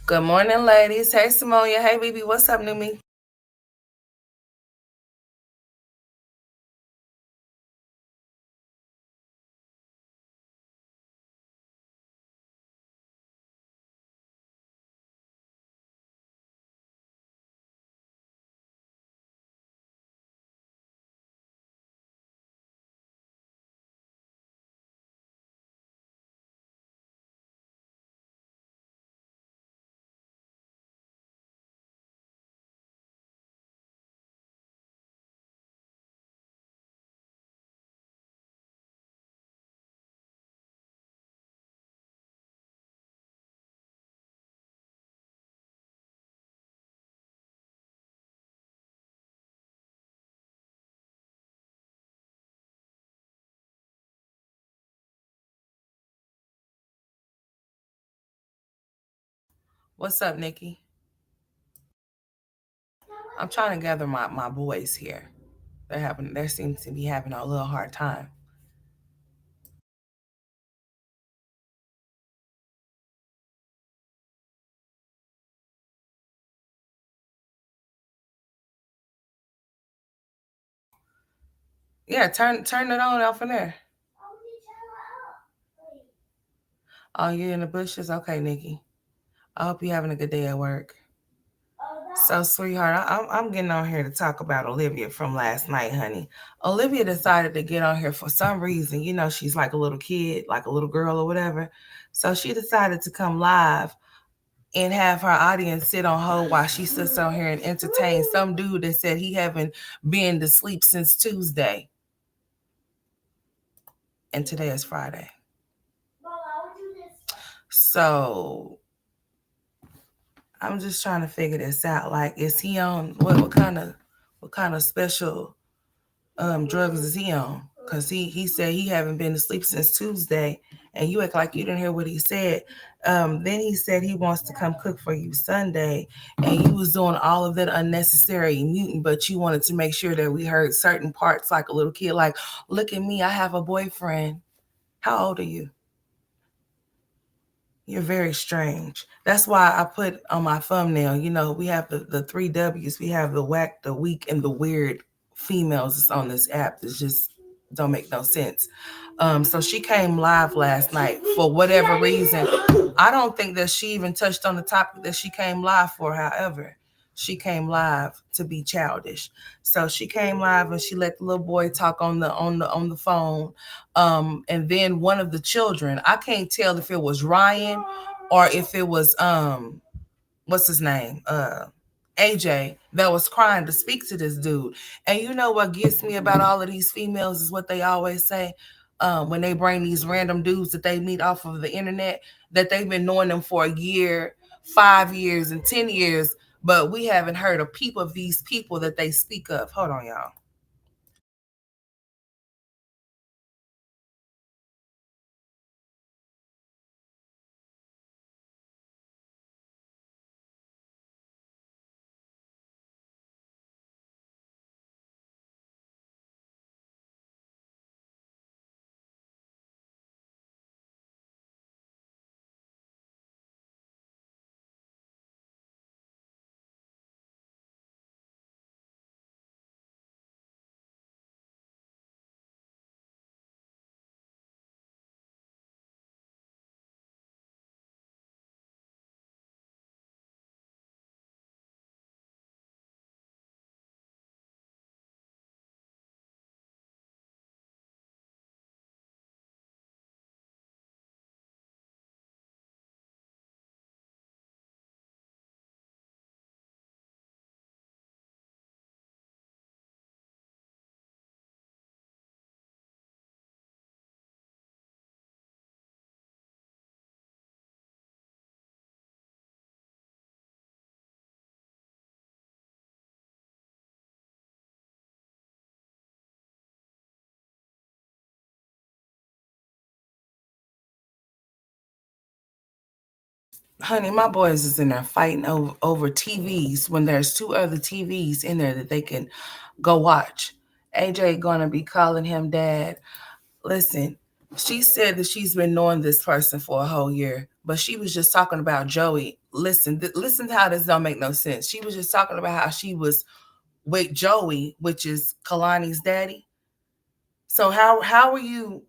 Good morning, ladies. Hey, Simonia. Hey, BB. What's up, new me? What's up, Nikki? I'm trying to gather my boys here. They seem to be having a little hard time. Yeah, turn it on off in there. Oh, you in the bushes? Okay, Nikki. I hope you're having a good day at work. So, sweetheart, I'm getting on here to talk about Olivia from last night, honey. Olivia decided to get on here for some reason. You know, she's like a little kid, like a little girl or whatever. So she decided to come live and have her audience sit on hold while she sits on here and entertain some dude that said he haven't been to sleep since Tuesday. And today is Friday. So I'm just trying to figure this out. Like, is he on what kind of special drugs is he on? Because he said he haven't been to sleep since Tuesday, and you act like you didn't hear what he said. Then he said he wants to come cook for you Sunday, and you was doing all of that unnecessary muting, but you wanted to make sure that we heard certain parts like a little kid, like, look at me, I have a boyfriend. How old are you? You're very strange. That's why I put on my thumbnail, we have the three W's. We have the whack, the weak, and the weird females that's on this app. That just don't make no sense. So she came live last night for whatever reason. I don't think that she even touched on the topic that she came live for. However, she came live to be childish. So she came live and she let the little boy talk on the phone. And then one of the children, I can't tell if it was Ryan or if it was what's his name? AJ, that was crying to speak to this dude. And you know what gets me about all of these females is what they always say. When they bring these random dudes that they meet off of the internet, that they've been knowing them for a year, 5 years, and 10 years, but we haven't heard a peep of these people that they speak of. Hold on, y'all. Honey, my boys is in there fighting over TVs when there's two other TVs in there that they can go watch. AJ gonna be calling him dad. Listen, She said that she's been knowing this person for a whole year, but she was just talking about Joey. Listen to how this don't make no sense. She was just talking about how she was with Joey, which is Kalani's daddy. So how were you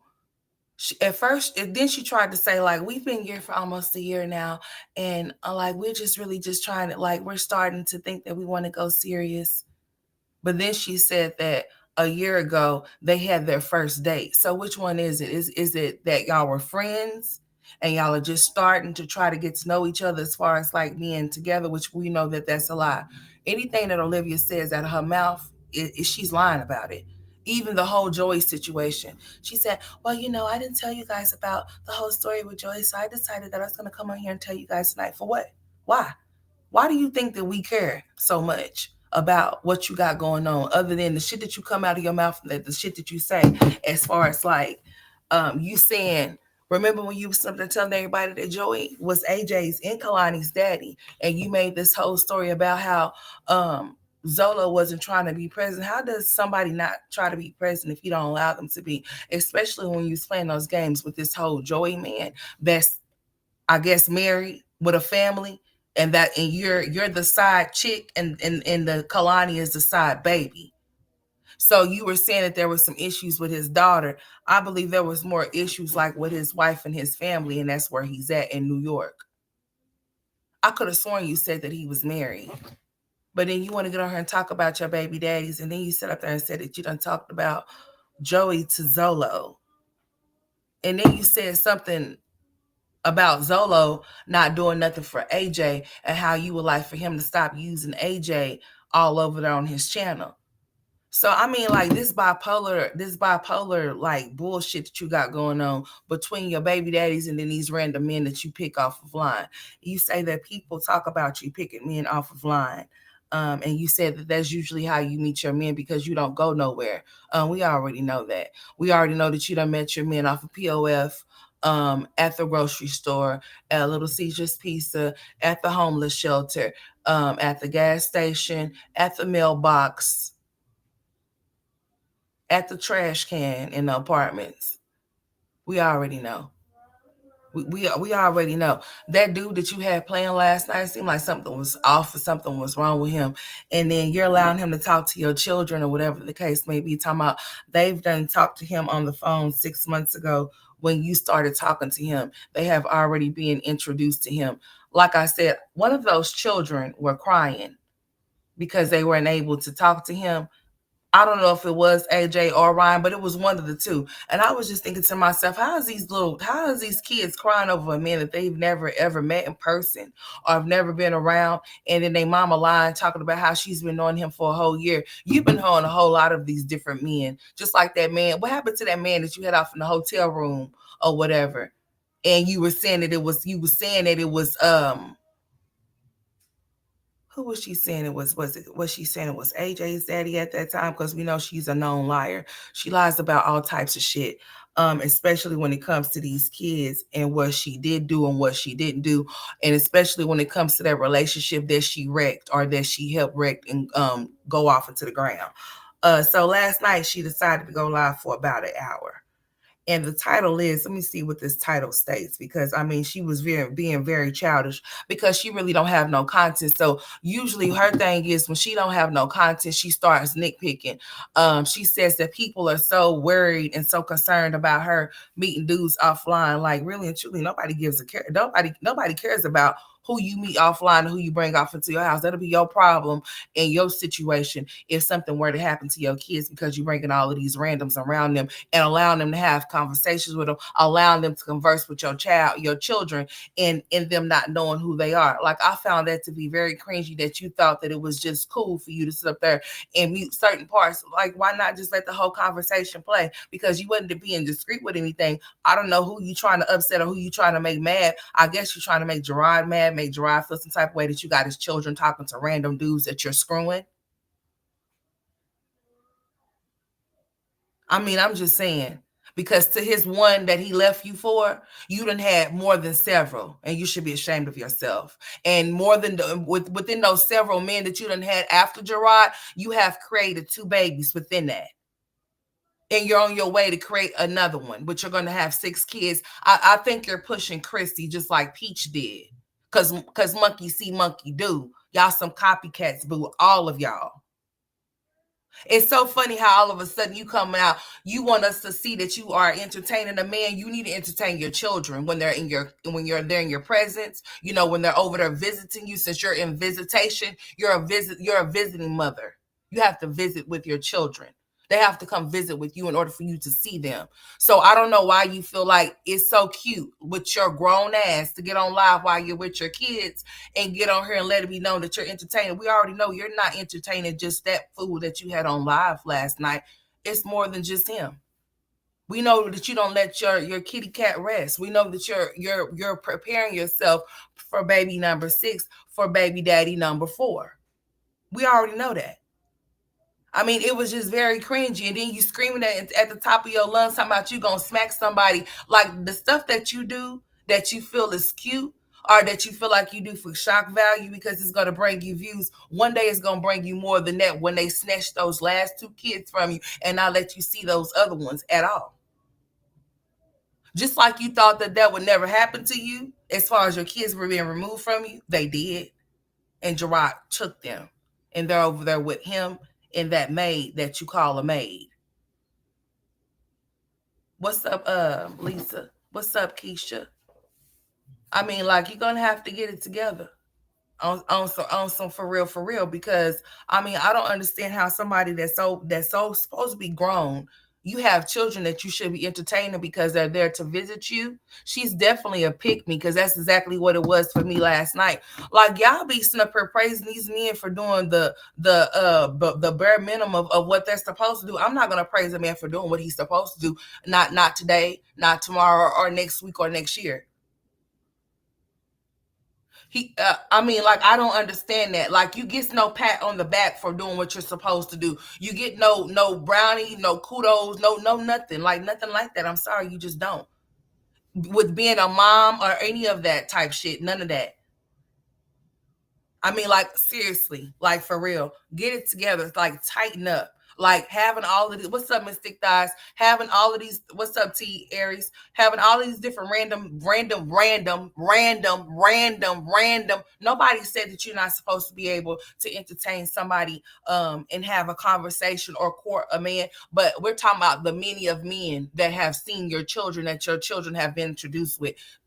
at first? And then she tried to say like we've been here for almost a year now, and like we're just really just trying to like we're starting to think that we want to go serious. But then she said that a year ago they had their first date. So which one is it? Is it that y'all were friends and y'all are just starting to try to get to know each other as far as like being together, which we know that that's a lie. Anything that Olivia says out of her mouth, she's lying about it. Even the whole Joey situation. She said, well, I didn't tell you guys about the whole story with Joey, so I decided that I was going to come on here and tell you guys tonight. For what? Why? Why do you think that we care so much about what you got going on, other than the shit that you come out of your mouth, the shit that you say, as far as like you saying, remember when you was something telling everybody that Joey was AJ's and Kalani's daddy, and you made this whole story about how Zola wasn't trying to be present. How does somebody not try to be present if you don't allow them to be? Especially when you was playing those games with this whole Joey man that's, I guess, married with a family, and you're the side chick, and the Kalani is the side baby. So you were saying that there was some issues with his daughter. I believe there was more issues like with his wife and his family, and that's where he's at in New York. I could have sworn you said that he was married. But then you want to get on her and talk about your baby daddies, and then you sit up there and said that you done talked about Joey to Zolo. And then you said something about Zolo not doing nothing for AJ, and how you would like for him to stop using AJ all over there on his channel. So I mean, like this bipolar like bullshit that you got going on between your baby daddies and then these random men that you pick off of line. You say that people talk about you picking men off of line. And you said that that's usually how you meet your men because you don't go nowhere. We already know that. We already know that you done met your men off of POF, at the grocery store, at Little Caesar's Pizza, at the homeless shelter, at the gas station, at the mailbox, at the trash can in the apartments. We already know. We already know that dude that you had playing last night seemed like something was off or something was wrong with him, and then you're allowing him to talk to your children or whatever the case may be. Talking about they've done talked to him on the phone 6 months ago when you started talking to him. They have already been introduced to him. Like I said, one of those children were crying because they weren't able to talk to him. I don't know if it was AJ or Ryan, but it was one of the two. And I was just thinking to myself, how is these kids crying over a man that they've never ever met in person or have never been around? And then they mama lying, talking about how she's been knowing him for a whole year. You've been knowing a whole lot of these different men, just like that man. What happened to that man that you had off in the hotel room or whatever? And you were saying that it was who was she saying it was? Was she saying it was AJ's daddy at that time? Because we know she's a known liar. She lies about all types of shit, especially when it comes to these kids and what she did do and what she didn't do, and especially when it comes to that relationship that she wrecked or that she helped wreck and go off into the ground. So last night she decided to go live for about an hour. And the title is, let me see what this title states, because I mean, she was being very childish because she really don't have no content. So usually her thing is when she don't have no content, she starts nitpicking. She says that people are so worried and so concerned about her meeting dudes offline. Like really and truly, nobody gives a care. Nobody cares about who you meet offline and who you bring off into your house. That'll be your problem in your situation if something were to happen to your kids because you're bringing all of these randoms around them and allowing them to have conversations with them, allowing them to converse with your children, and them not knowing who they are. Like I found that to be very cringy that you thought that it was just cool for you to sit up there and mute certain parts. Like why not just let the whole conversation play? Because you wasn't being discreet with anything. I don't know who you trying to upset or who you trying to make mad. I guess you're trying to make Gerard mad, make Gerard feel some type of way that you got his children talking to random dudes that you're screwing. I mean, I'm just saying, because to his one that he left you for, you done had more than several, and you should be ashamed of yourself. And more than within those several men that you done had after Gerard, you have created two babies within that. and you're on your way to create another one, but you're going to have 6 kids. I think you're pushing Christy just like Peach did. Because monkey see, monkey do. Y'all some copycats, boo. All of y'all. It's so funny how all of a sudden you coming out, you want us to see that you are entertaining a man. You need to entertain your children when they're when you're there in your presence. You know, when they're over there visiting you. Since you're in visitation, you're a visiting mother. You have to visit with your children. They have to come visit with you in order for you to see them. So I don't know why you feel like it's so cute with your grown ass to get on live while you're with your kids and get on here and let it be known that you're entertaining. We already know you're not entertaining just that fool that you had on live last night. It's more than just him. We know that you don't let your kitty cat rest. We know that you're preparing yourself for baby number 6, for baby daddy number 4. We already know that. I mean, it was just very cringy. And then you screaming at the top of your lungs talking about you gonna smack somebody. Like the stuff that you do that you feel is cute or that you feel like you do for shock value because it's gonna bring you views. One day it's gonna bring you more than that when they snatch those last 2 kids from you and not let you see those other ones at all. Just like you thought that would never happen to you as far as your kids were being removed from you, they did. And Gerard took them. And they're over there with him and that maid that you call a maid. What's up, Lisa? What's up, Keisha? I mean, like, you're gonna have to get it together on some for real, because I mean, I don't understand how somebody that's so supposed to be grown, you have children that you should be entertaining because they're there to visit you. She's definitely a pick me, because that's exactly what it was for me last night. Like, y'all be sitting up here praising these men for doing the bare minimum of what they're supposed to do. I'm not gonna praise a man for doing what he's supposed to do. Not today, not tomorrow, or next week, or next year. I mean, like, I don't understand that. Like, you get no pat on the back for doing what you're supposed to do. You get no brownie, no kudos, no nothing. Like, nothing like that. I'm sorry, you just don't. With being a mom or any of that type shit, none of that. I mean, like, seriously, like, for real, get it together. Like, tighten up. Like, having all of these, what's up, Miss Thick Thighs? Having all of these, what's up, T Aries? Having all these different random. Nobody said that you're not supposed to be able to entertain somebody and have a conversation or court a man. But we're talking about the many of men that have seen your children, that your children have been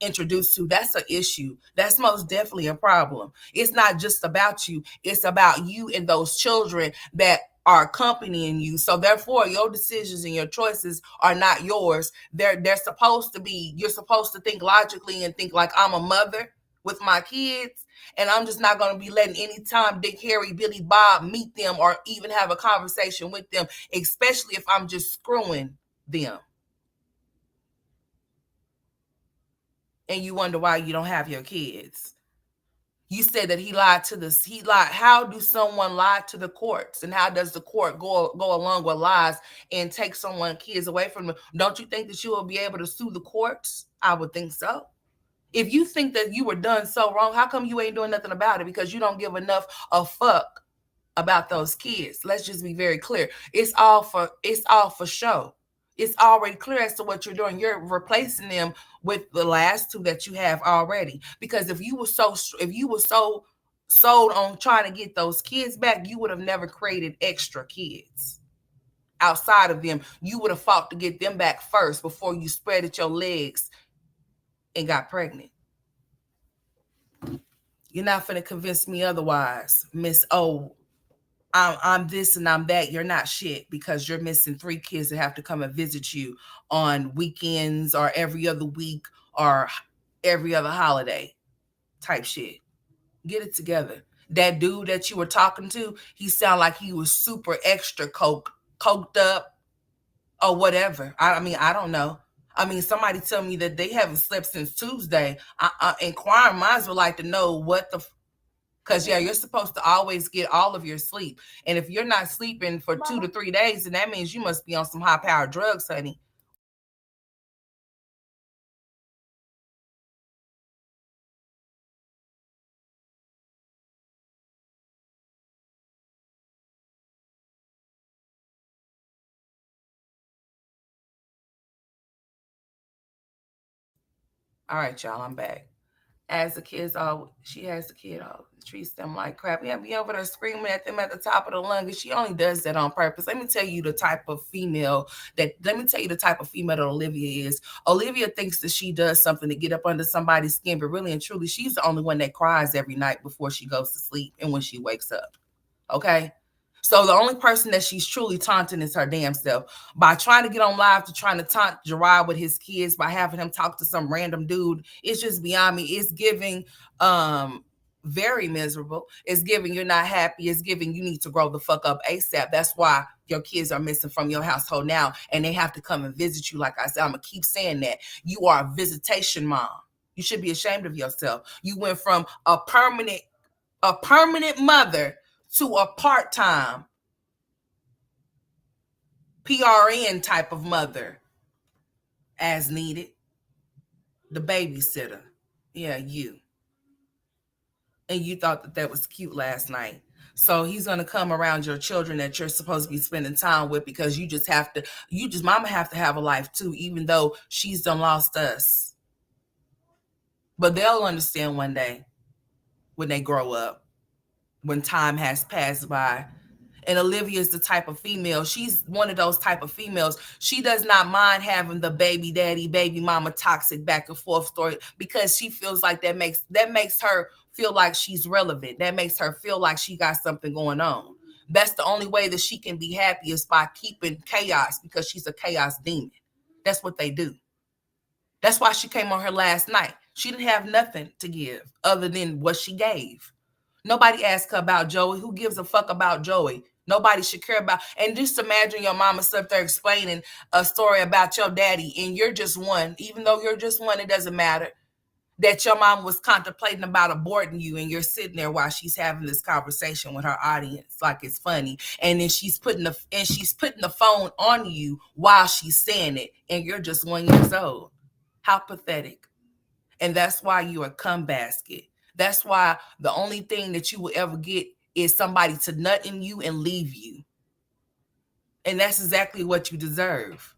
introduced to. That's an issue. That's most definitely a problem. It's not just about you. It's about you and those children that are accompanying you. So therefore, your decisions and your choices are not yours. They're supposed to be, you're supposed to think logically and think like, I'm a mother with my kids, and I'm just not going to be letting any time Dick, Harry, Billy, Bob meet them or even have a conversation with them, especially if I'm just screwing them. And you wonder why you don't have your kids. You said that he lied to this. He lied. How do someone lie to the courts? And how does the court go along with lies and take someone's kids away from them? Don't you think that you will be able to sue the courts? I would think so. If you think that you were done so wrong, how come you ain't doing nothing about it? Because you don't give enough a fuck about those kids. Let's just be very clear. It's all for show. It's already clear as to what you're doing. You're replacing them with the last 2 that you have already. Because if you were so sold on trying to get those kids back, you would have never created extra kids outside of them. You would have fought to get them back first before you spreaded your legs and got pregnant. You're not going to convince me otherwise, Miss O. I'm this and I'm that. You're not shit because you're missing 3 kids that have to come and visit you on weekends or every other week or every other holiday type shit. Get it together. That dude that you were talking to, he sounded like he was super extra coked up or whatever. I mean, I don't know. I mean, somebody tell me that they haven't slept since Tuesday. Inquiring minds would like to know what the because, yeah, you're supposed to always get all of your sleep. And if you're not sleeping for 2 to 3 days, then that means you must be on some high-powered drugs, honey. All right, y'all, I'm back. As the kids all, she has the kid all treats them like crap. Yeah, be over there screaming at them at the top of the lungs. She only does that on purpose. Let me tell you the type of female that Olivia is. Olivia thinks that she does something to get up under somebody's skin, but really and truly, she's the only one that cries every night before she goes to sleep and when she wakes up. Okay? So the only person that she's truly taunting is her damn self. By trying to get on live to trying to taunt Gerard with his kids, by having him talk to some random dude, it's just beyond me. It's giving very miserable. It's giving you're not happy. It's giving you need to grow the fuck up ASAP. That's why your kids are missing from your household now, and they have to come and visit you. Like I said, I'm gonna keep saying that. You are a visitation mom. You should be ashamed of yourself. You went from a permanent mother to a part-time PRN type of mother as needed. The babysitter. Yeah, you. And you thought that that was cute last night. So he's going to come around your children that you're supposed to be spending time with, because mama have to have a life too, even though she's done lost us. But they'll understand one day when they grow up, when time has passed by. And Olivia is the type of female, she's one of those type of females. She does not mind having the baby daddy, baby mama toxic back and forth story, because she feels like that makes her feel like she's relevant. That makes her feel like she got something going on. That's the only way that she can be happy, is by keeping chaos, because she's a chaos demon. That's what they do. That's why she came on her last night. She didn't have nothing to give other than what she gave. Nobody asked her about Joey. Who gives a fuck about Joey? Nobody should care about. And just imagine your mama up there explaining a story about your daddy, and you're just one. Even though you're just one, it doesn't matter. That your mom was contemplating about aborting you, and you're sitting there while she's having this conversation with her audience like it's funny, and then she's putting the phone on you while she's saying it, and you're just 1 year old. How pathetic. And that's why you're a cum basket. That's why the only thing that you will ever get is somebody to nut in you and leave you. And that's exactly what you deserve.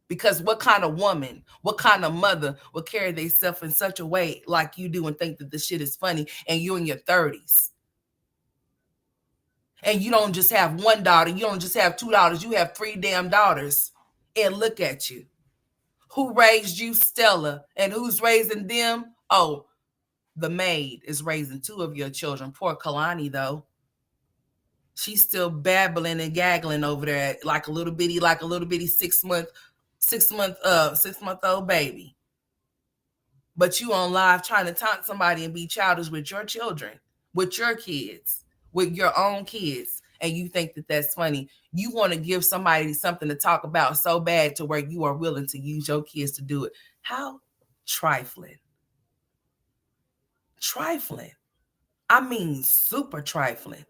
Because what kind of woman, what kind of mother will carry themselves in such a way like you do and think that this shit is funny, and you're in your 30s? And you don't just have one daughter, you don't just have two daughters, you have 3 damn daughters. And look at you. Who raised you? Stella. And who's raising them? Oh, the maid is raising 2 of your children. Poor Kalani, though. She's still babbling and gaggling over there like a little bitty 6-month old baby. But you on live trying to taunt somebody and be childish with your children, with your kids, with your own kids, and you think that that's funny. You want to give somebody something to talk about so bad to where you are willing to use your kids to do it. How trifling. Trifling. I mean, super trifling.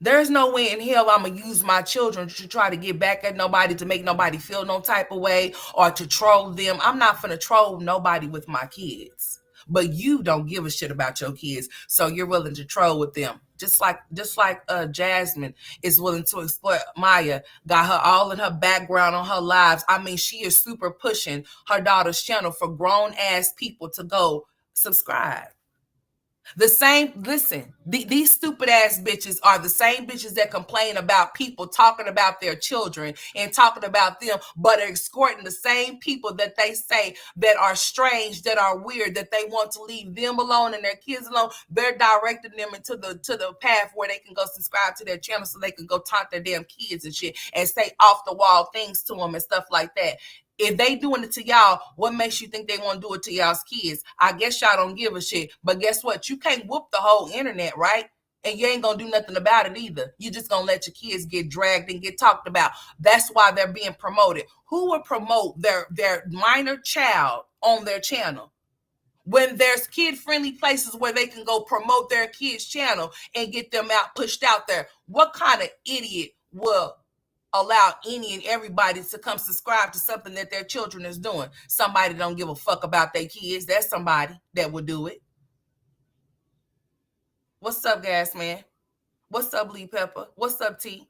There's no way in hell I'm going to use my children to try to get back at nobody, to make nobody feel no type of way, or to troll them. I'm not going to troll nobody with my kids. But you don't give a shit about your kids, so you're willing to troll with them. Just like Jasmine is willing to exploit Maya, got her all in her background on her lives. I mean, she is super pushing her daughter's channel for grown-ass people to go subscribe. These stupid ass bitches are the same bitches that complain about people talking about their children and talking about them, but are escorting the same people that they say that are strange, that are weird, that they want to leave them alone and their kids alone. They're directing them into the path where they can go subscribe to their channel so they can go taunt their damn kids and shit and say off the wall things to them and stuff like that. If they doing it to y'all, what makes you think they want to do it to y'all's kids? I guess y'all don't give a shit. But guess what? You can't whoop the whole internet, right? And you ain't going to do nothing about it either. You just going to let your kids get dragged and get talked about. That's why they're being promoted. Who would promote their minor child on their channel? When there's kid-friendly places where they can go promote their kids' channel and get them pushed out there. What kind of idiot will allow any and everybody to come subscribe to something that their children is doing? Somebody don't give a fuck about their kids. That's somebody that would do it. What's up, Gas Man? What's up, Lee Pepper? What's up, T?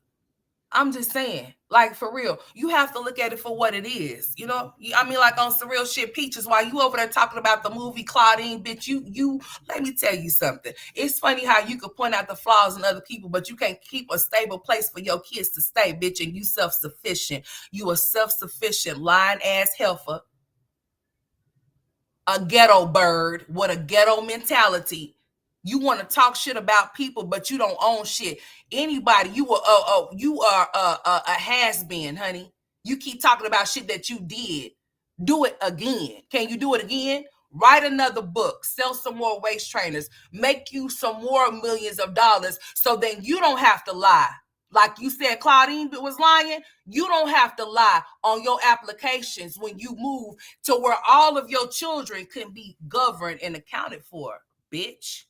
I'm just saying, like, for real, you have to look at it for what it is. You know, I mean, like on some real shit, Peaches, while you over there talking about the movie Claudine, bitch, you, let me tell you something. It's funny how you could point out the flaws in other people, but you can't keep a stable place for your kids to stay, bitch, and you self-sufficient. You a self-sufficient lying ass heifer, a ghetto bird with a ghetto mentality. You want to talk shit about people, but you don't own shit. Anybody, you are a has been, honey. You keep talking about shit that you did. Do it again. Can you do it again? Write another book, sell some more waist trainers, make you some more millions of dollars, so then you don't have to lie. Like you said, Claudine was lying. You don't have to lie on your applications when you move to where all of your children can be governed and accounted for, bitch.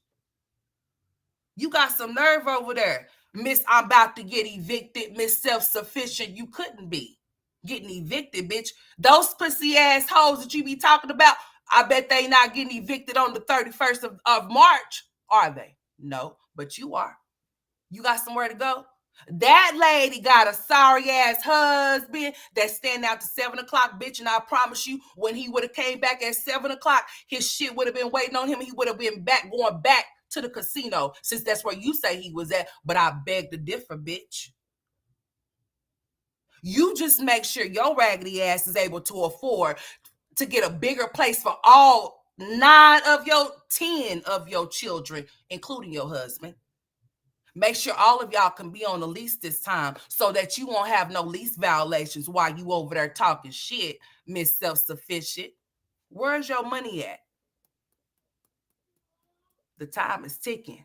You got some nerve over there. Miss, I'm about to get evicted. Miss Self-Sufficient, you couldn't be getting evicted, bitch. Those pussy ass hoes that you be talking about, I bet they not getting evicted on the 31st of March, are they? No, but you are. You got somewhere to go? That lady got a sorry ass husband that stand out to 7 o'clock, bitch. And I promise you, when he would have came back at 7 o'clock, his shit would have been waiting on him. He would have been going back to the casino, since that's where you say he was at. But I beg to differ, bitch. You just make sure your raggedy ass is able to afford to get a bigger place for all 10 of your children, including your husband. Make sure all of y'all can be on the lease this time, so that you won't have no lease violations while you over there talking shit, Miss Self-Sufficient. Where's your money at? The time is ticking.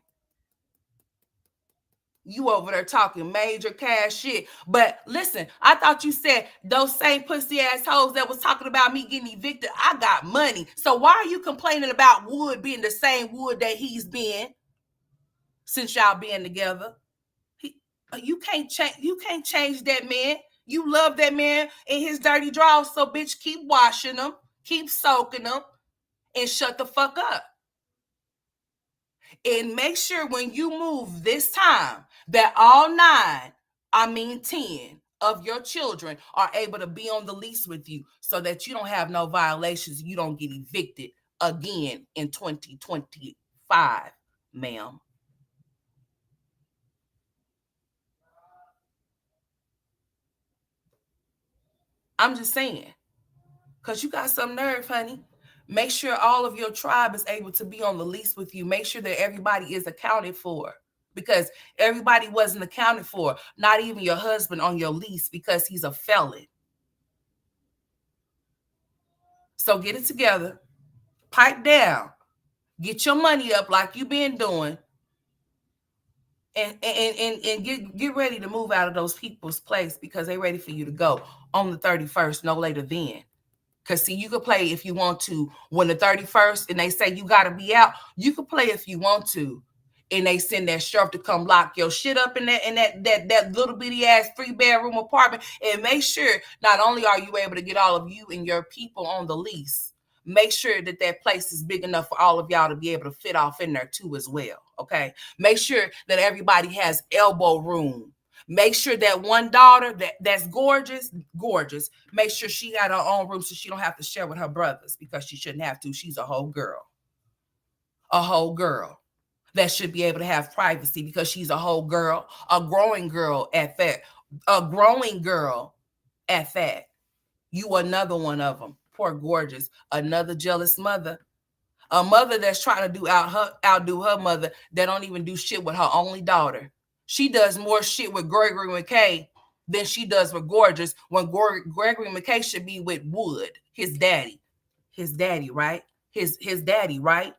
You over there talking major cash shit. But listen, I thought you said those same pussy assholes that was talking about me getting evicted, I got money. So why are you complaining about Wood being the same Wood that he's been since y'all been together? You can't change that man. You love that man in his dirty drawers. So bitch, keep washing them, keep soaking them, and shut the fuck up. And make sure when you move this time that all 10 of your children are able to be on the lease with you, so that you don't have no violations. You don't get evicted again in 2025, ma'am. I'm just saying, because you got some nerve, honey. Make sure all of your tribe is able to be on the lease with you. Make sure that everybody is accounted for, because everybody wasn't accounted for, not even your husband on your lease, because he's a felon. So get it together, pipe down, get your money up like you've been doing, and get ready to move out of those people's place, because they're ready for you to go on the 31st, no later than. Because see, you could play if you want to. When the 31st and they say you got to be out, you could play if you want to. And they send that sheriff to come lock your shit up in that little bitty ass 3-bedroom apartment. And make sure not only are you able to get all of you and your people on the lease, make sure that that place is big enough for all of y'all to be able to fit off in there too as well. Okay. Make sure that everybody has elbow room. Make sure that one daughter that's gorgeous, make sure she got her own room, so she don't have to share with her brothers, because she shouldn't have to. She's a whole girl. A whole girl that should be able to have privacy, because she's a whole girl, a growing girl at that. A growing girl at that. You another one of them. Poor gorgeous. Another jealous mother. A mother that's trying to outdo her mother, that don't even do shit with her only daughter. She does more shit with Gregory McKay than she does with Gorgeous, when Gregory McKay should be with Wood, his daddy. His daddy, right? His daddy, right?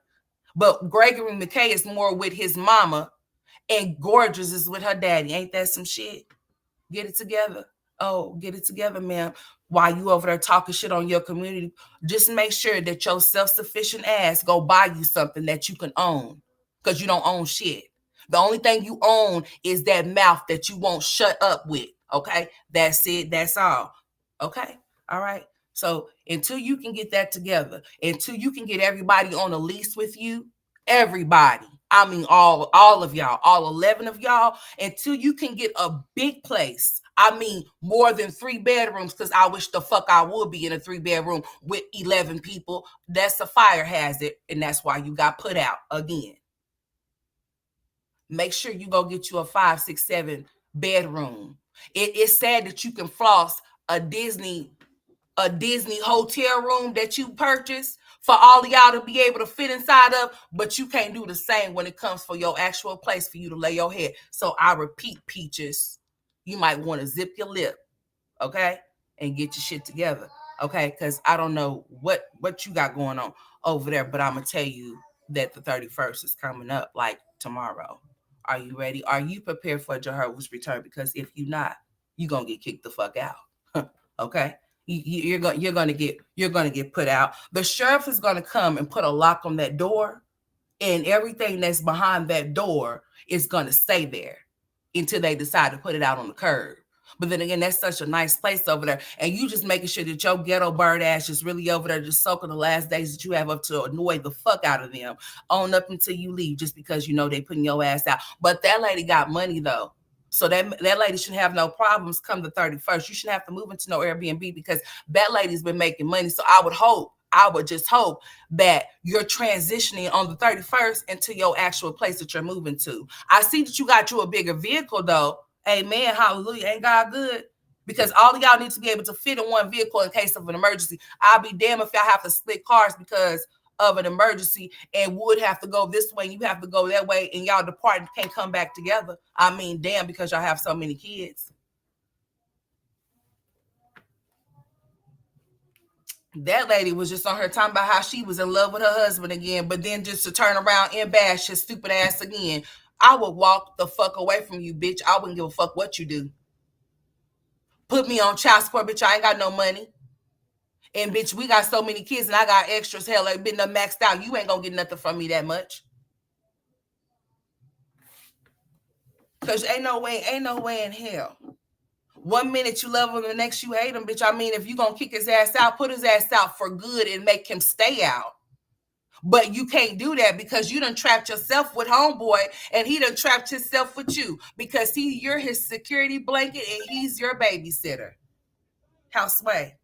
But Gregory McKay is more with his mama, and Gorgeous is with her daddy. Ain't that some shit? Get it together. Oh, get it together, ma'am. While you over there talking shit on your community, just make sure that your self-sufficient ass go buy you something that you can own, because you don't own shit. The only thing you own is that mouth that you won't shut up with. Okay, that's it. That's all. Okay, all right. So until you can get that together, until you can get everybody on a lease with you, everybody, I mean all of y'all, all 11 of y'all, until you can get a big place, I mean, more than 3 bedrooms, because I wish the fuck I would be in a 3-bedroom with 11 people. That's a fire hazard, and that's why you got put out again. Make sure you go get you a 5, 6, 7 bedroom. It's sad that you can floss a Disney hotel room that you purchased for all of y'all to be able to fit inside of, but you can't do the same when it comes for your actual place for you to lay your head. So I repeat, peaches, you might want to zip your lip, okay, and get your shit together, okay, because I don't know what you got going on over there, but I'm gonna tell you that the 31st is coming up, like tomorrow. Are you ready? Are you prepared for Jehovah's return? Because if you're not, you're gonna get kicked the fuck out. Okay, you're gonna get put out. The sheriff is gonna come and put a lock on that door, and everything that's behind that door is gonna stay there until they decide to put it out on the curb. But then again, that's such a nice place over there. And you just making sure that your ghetto bird ass is really over there just soaking the last days that you have up to annoy the fuck out of them on up until you leave, just because you know they putting your ass out. But that lady got money though. So that lady shouldn't have no problems come the 31st. You shouldn't have to move into no Airbnb because that lady's been making money. So I would just hope that you're transitioning on the 31st into your actual place that you're moving to. I see that you got you a bigger vehicle though. Amen. Hallelujah. Ain't God good? Because all of y'all need to be able to fit in one vehicle in case of an emergency. I'll be damned if y'all have to split cars because of an emergency and would have to go this way and you have to go that way and y'all depart and can't come back together. I mean, damn, because y'all have so many kids. That lady was just on her talking about how she was in love with her husband again, but then just to turn around and bash his stupid ass again. I would walk the fuck away from you, bitch. I wouldn't give a fuck what you do. Put me on child support, bitch. I ain't got no money. And bitch, we got so many kids and I got extras. Hell, like been maxed out. You ain't gonna get nothing from me that much. Cause ain't no way in hell. 1 minute you love him, the next you hate him, bitch. I mean, if you gonna kick his ass out, put his ass out for good and make him stay out. But you can't do that because you done trapped yourself with homeboy and he done trapped himself with you because you're his security blanket and he's your babysitter. How sway?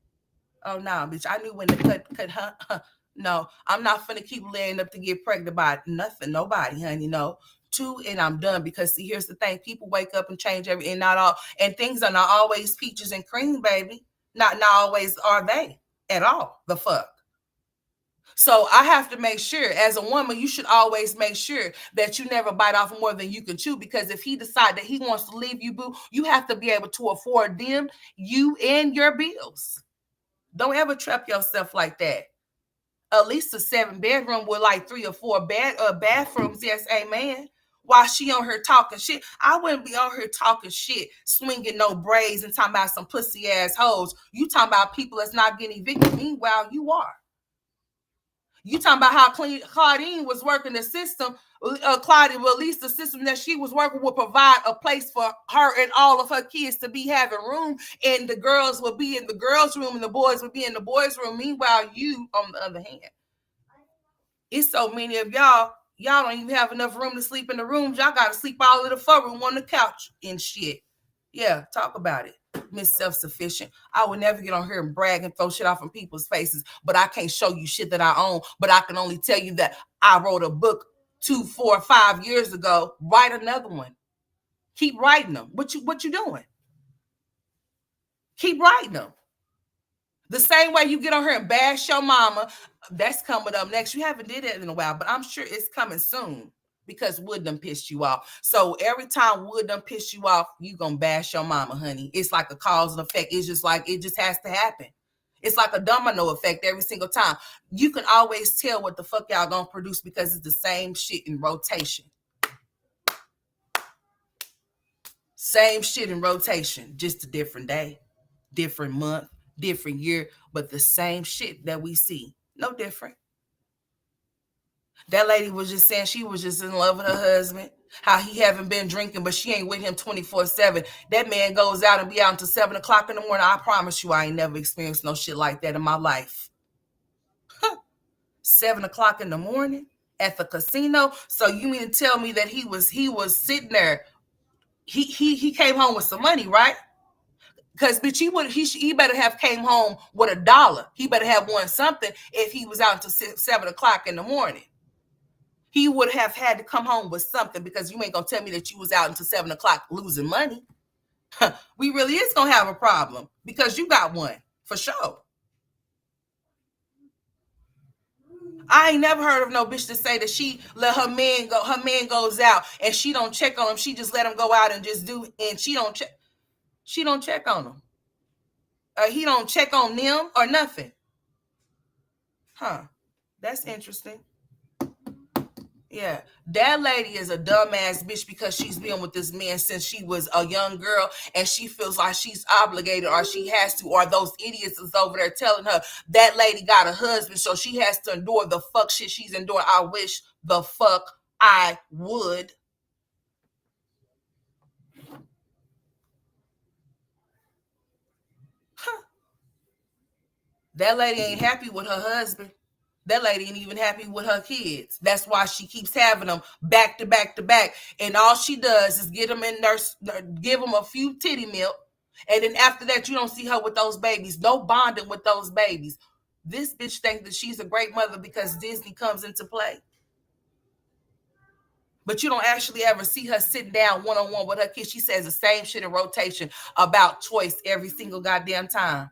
Oh no, bitch! I knew when to cut. No, I'm not finna keep laying up to get pregnant by nothing, nobody, honey. No, 2, and I'm done. Because see, here's the thing: people wake up and change everything. Not all, and things are not always peaches and cream, baby. Not always are they at all. The fuck. So I have to make sure, as a woman, you should always make sure that you never bite off more than you can chew. Because if he decides that he wants to leave you, boo, you have to be able to afford them, you, and your bills. Don't ever trap yourself like that. At least a 7-bedroom with like 3 or 4 bathrooms. Yes, amen. While she on her talking shit, I wouldn't be on her talking shit, swinging no braids and talking about some pussy ass hoes. You talking about people that's not getting evicted. Meanwhile, you are. You talking about how Claudine was working the system. Claudia, well, at least the system that she was working would provide a place for her and all of her kids to be having room, and the girls would be in the girls' room and the boys would be in the boys' room. Meanwhile, you, on the other hand, it's so many of y'all don't even have enough room to sleep in the rooms. Y'all got to sleep all in the front room on the couch and shit. Yeah, talk about it. Miss Self-Sufficient. I would never get on here and brag and throw shit off in people's faces, but I can't show you shit that I own. But I can only tell you that I wrote a book 2, 4, 5 years ago. Write another one. Keep writing them. What you doing? Keep writing them. The same way you get on here and bash your mama, that's coming up next. You haven't did it in a while, but I'm sure it's coming soon. Because wood done pissed you off. So every time wood done pissed you off, you gonna bash your mama, honey. It's like a cause and effect. It's just like, it just has to happen. It's like a domino effect every single time. You can always tell what the fuck y'all gonna produce because it's the same shit in rotation. Same shit in rotation, just a different day, different month, different year, but the same shit that we see. No different. That lady was just saying she was just in love with her husband. How he haven't been drinking, but she ain't with him 24/7. That man goes out and be out until 7 o'clock in the morning. I promise you, I ain't never experienced no shit like that in my life. 7 o'clock in the morning at the casino. So you mean to tell me that he was sitting there? He came home with some money, right? Cause bitch, he better have came home with $1. He better have won something if he was out until 7 o'clock in the morning. He would have had to come home with something, because you ain't gonna tell me that you was out until 7 o'clock losing money. We really is gonna have a problem, because you got one for sure. I ain't never heard of no bitch to say that she let her man go. Her man goes out and she don't check on him. She just let him go out and just do, and she don't check. She don't check on him. He don't check on them or nothing. Huh? That's interesting. Yeah, that lady is a dumbass bitch, because she's been with this man since she was a young girl, and she feels like she's obligated, or she has to, or those idiots is over there telling her that lady got a husband, so she has to endure the fuck shit she's enduring. I wish the fuck I would. Huh. That lady ain't happy with her husband. That lady ain't even happy with her kids. That's why she keeps having them back to back to back. And all she does is get them in nurse, give them a few titty milk. And then after that, you don't see her with those babies. No bonding with those babies. This bitch thinks that she's a great mother because Disney comes into play. But you don't actually ever see her sitting down one-on-one with her kids. She says the same shit in rotation about choice every single goddamn time.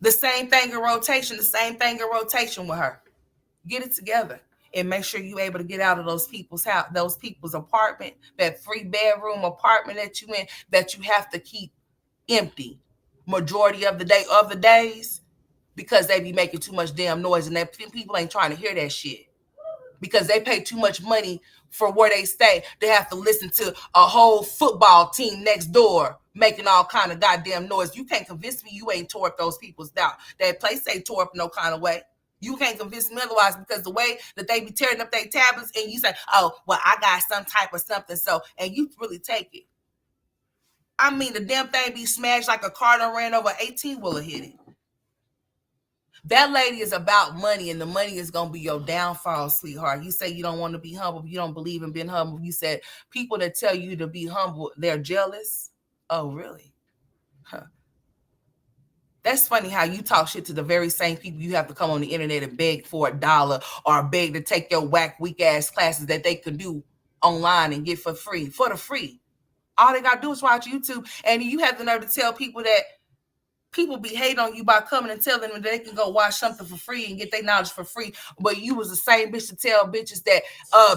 The same thing in rotation, with her. Get it together and make sure you're able to get out of those people's house, those people's apartment, that 3-bedroom apartment that you in, that you have to keep empty majority of the days, because they be making too much damn noise, and that people ain't trying to hear that shit, because they pay too much money for where they stay. They have to listen to a whole football team next door making all kind of goddamn noise. You can't convince me you ain't tore up those people's down. That place ain't tore up no kind of way. You can't convince me otherwise, because the way that they be tearing up their tablets, and you say, oh, well, I got some type of something, so, and you really take it. I mean, the damn thing be smashed like a car that ran over 18-wheeler hit it. That lady is about money, and the money is going to be your downfall, sweetheart. You say you don't want to be humble. You don't believe in being humble. You said people that tell you to be humble, they're jealous. Oh, really? Huh. That's funny how you talk shit to the very same people you have to come on the internet and beg for $1, or beg to take your whack, weak ass classes that they could do online and get for free. All they got to do is watch YouTube. And you have the nerve to tell people that people be hating on you by coming and telling them that they can go watch something for free and get their knowledge for free. But you was the same bitch to tell bitches that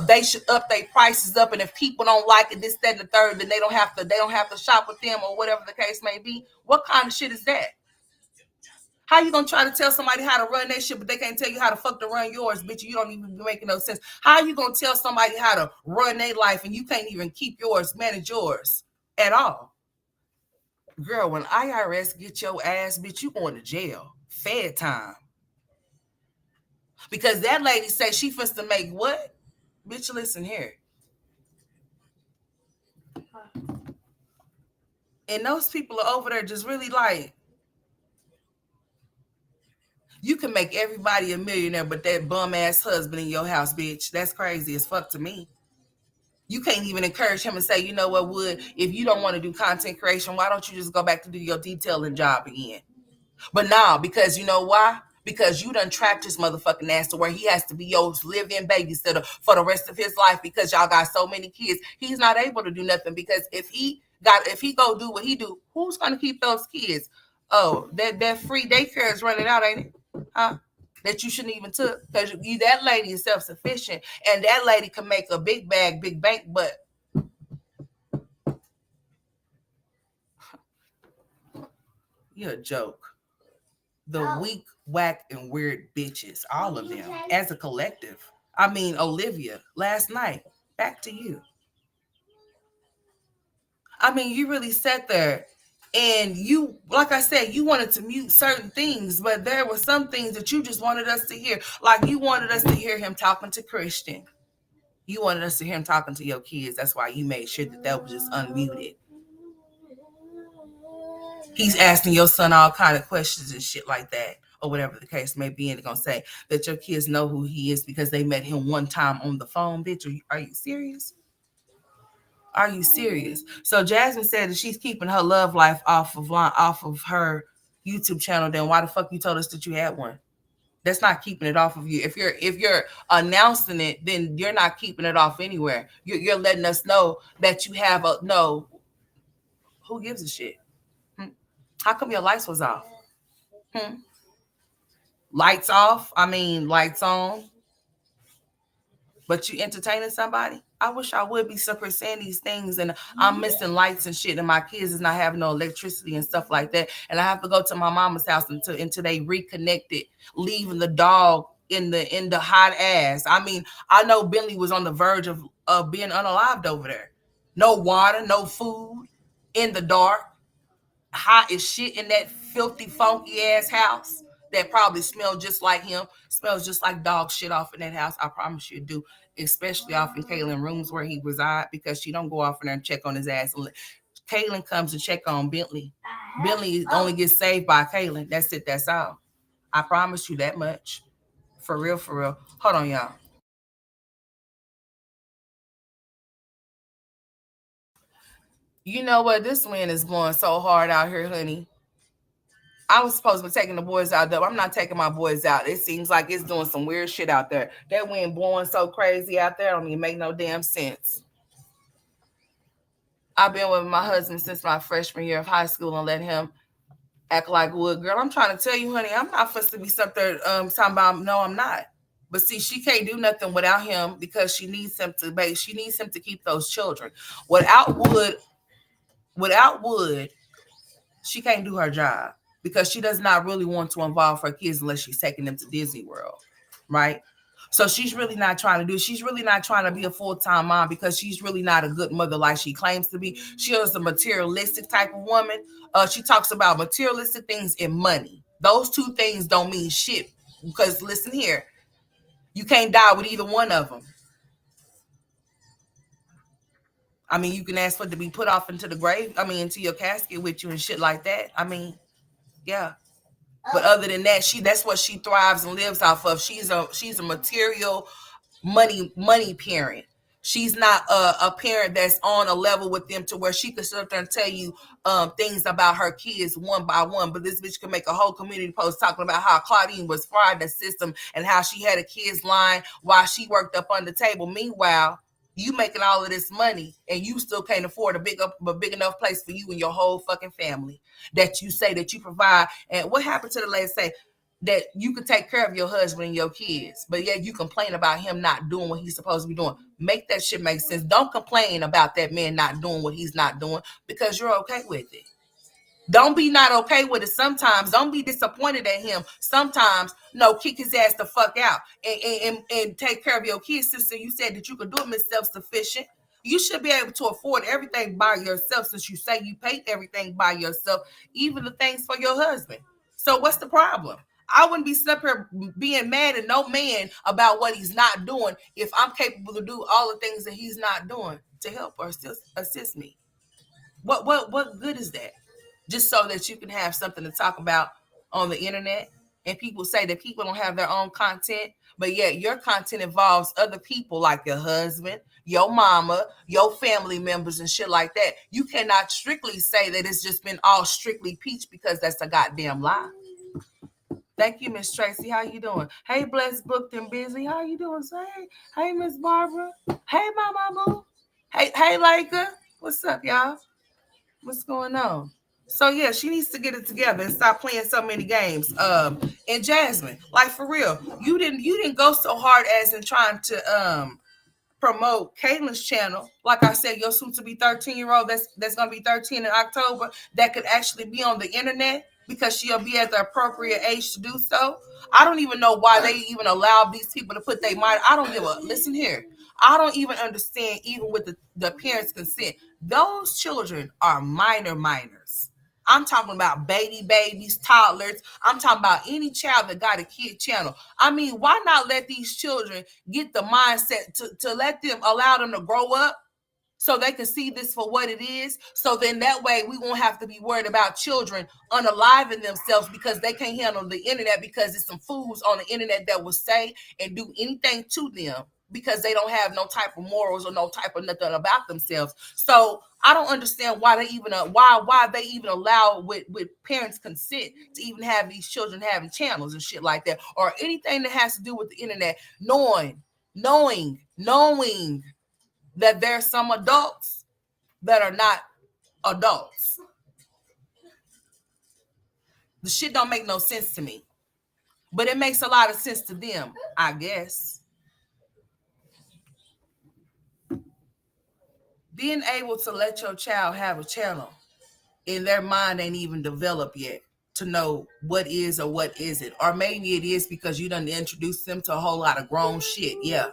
they should up their prices up, and if people don't like it, this, that, and the third, then they don't have to shop with them, or whatever the case may be. What kind of shit is that? How you gonna try to tell somebody how to run their shit, but they can't tell you how to fuck to run yours, bitch? You don't even be making no sense. How you gonna tell somebody how to run their life, and you can't even keep yours, manage yours at all? Girl, when IRS get your ass, bitch, you going to jail. Fed time. Because that lady say she supposed to make what? Bitch, listen here. And those people are over there just really like, you can make everybody a millionaire, but that bum ass husband in your house, bitch, that's crazy as fuck to me. You can't even encourage him and say, you know what, Wood, if you don't want to do content creation, why don't you just go back to do your detailing job again? But now, because you know why? Because you done trapped his motherfucking ass to where he has to be your live-in babysitter for the rest of his life, because y'all got so many kids. He's not able to do nothing, because if he go do what he do, who's gonna keep those kids? Oh, that free daycare is running out, ain't it? Huh? That you shouldn't even took, because that lady is self-sufficient, and that lady can make a big bag, big bank, but you're a joke. The weak, whack, and weird bitches, all of them, as a collective. I mean, Olivia, last night, back to you. I mean, you really sat there, and you, like I said, you wanted to mute certain things, but there were some things that you just wanted us to hear. Like, you wanted us to hear him talking to Christian. You wanted us to hear him talking to your kids. That's why you made sure that was just unmuted. He's asking your son all kind of questions and shit like that, or whatever the case may be, and they're gonna say that your kids know who he is because they met him one time on the phone. Bitch, are you serious? Are you serious? So Jasmine said that she's keeping her love life off of her YouTube channel. Then why the fuck you told us that you had one? That's not keeping it off of you. If you're announcing it, then you're not keeping it off anywhere. You're letting us know that you have a no. Who gives a shit? How come your lights was off? Lights off? I mean, lights on. But you entertaining somebody? I wish I would be super saying these things, and I'm missing lights and shit, and my kids is not having no electricity and stuff like that, and I have to go to my mama's house until they reconnected, leaving the dog in the hot ass. I mean, I know Bentley was on the verge of being unalived over there. No water, no food, in the dark, hot as shit in that filthy, funky ass house that probably smelled just like him, smells just like dog shit off in that house. I promise you do, especially off in Kaylin rooms where he reside, because she don't go off in there and check on his ass. Kaylin comes to check on Bentley. Bentley only gets saved by Kaylin. That's it. That's all. I promise you that much. For real, for real. Hold on, y'all. You know what? This wind is blowing so hard out here, honey. I was supposed to be taking the boys out though. I'm not taking my boys out. It seems like it's doing some weird shit out there. That wind blowing so crazy out there, don't even make no damn sense. I've been with my husband since my freshman year of high school and let him act like wood. Girl, I'm trying to tell you, honey, I'm not supposed to be something talking about. No, I'm not. But see, she can't do nothing without him because she needs him to keep those children. Without wood, she can't do her job because she does not really want to involve her kids unless she's taking them to Disney World, right? So she's really not trying to do. She's really not trying to be a full-time mom because she's really not a good mother like she claims to be. She is a materialistic type of woman. She talks about materialistic things and money. Those two things don't mean shit because listen here, you can't die with either one of them. I mean, you can ask for it to be put off into the grave. I mean, into your casket with you and shit like that. I mean, yeah. But other than that, that's what she thrives and lives off of. She's a material money parent. She's not a parent that's on a level with them to where she could sit up there and tell you things about her kids one by one. But this bitch can make a whole community post talking about how Claudine was fried the system and how she had a kids line while she worked up on the table. Meanwhile, you making all of this money and you still can't afford a big enough place for you and your whole fucking family that you say that you provide. And what happened to the lady say that you can take care of your husband and your kids, but yet you complain about him not doing what he's supposed to be doing? Make that shit make sense. Don't complain about that man not doing what he's not doing because you're okay with it. Don't be not okay with it sometimes. Don't be disappointed at him sometimes. No, kick his ass the fuck out and take care of your kids. Sister, you said that you could do it, Miss Self-Sufficient. You should be able to afford everything by yourself since you say you pay everything by yourself, even the things for your husband. So what's the problem? I wouldn't be sitting up here being mad at no man about what he's not doing if I'm capable to do all the things that he's not doing to help or assist me. What good is that? Just so that you can have something to talk about on the internet. And people say that people don't have their own content, but yet your content involves other people like your husband, your mama, your family members and shit like that. You cannot strictly say that it's just been all strictly peach because that's a goddamn lie. Thank you, Miss Tracy. How you doing? Hey, Blessed, Booked and Busy. How you doing? Say, hey, Miss Barbara. Hey, Mama Boo. Hey, Laika. What's up, y'all? What's going on? So yeah, she needs to get it together and stop playing so many games. And Jasmine, like for real, you didn't go so hard as in trying to promote Caitlin's channel. Like I said, your soon to be 13-year-old that's gonna be 13 in October that could actually be on the internet because she'll be at the appropriate age to do so. I don't even know why they even allow these people to put their mind. I don't give a listen here. I don't even understand, even with the parents' consent. Those children are minors. I'm talking about babies, toddlers. I'm talking about any child that got a kid channel. I mean, why not let these children get the mindset to let them allow them to grow up so they can see this for what it is? So then that way we won't have to be worried about children unaliving themselves because they can't handle the internet because there's some fools on the internet that will say and do anything to them because they don't have no type of morals or no type of nothing about themselves. So I don't understand why they even allow with parents' consent to even have these children having channels and shit like that, or anything that has to do with the internet, knowing that there's some adults that are not adults. The shit don't make no sense to me, but it makes a lot of sense to them, I guess. Being able to let your child have a channel in their mind ain't even developed yet to know what is or what isn't. Or maybe it is because you done introduced them to a whole lot of grown shit. Yeah.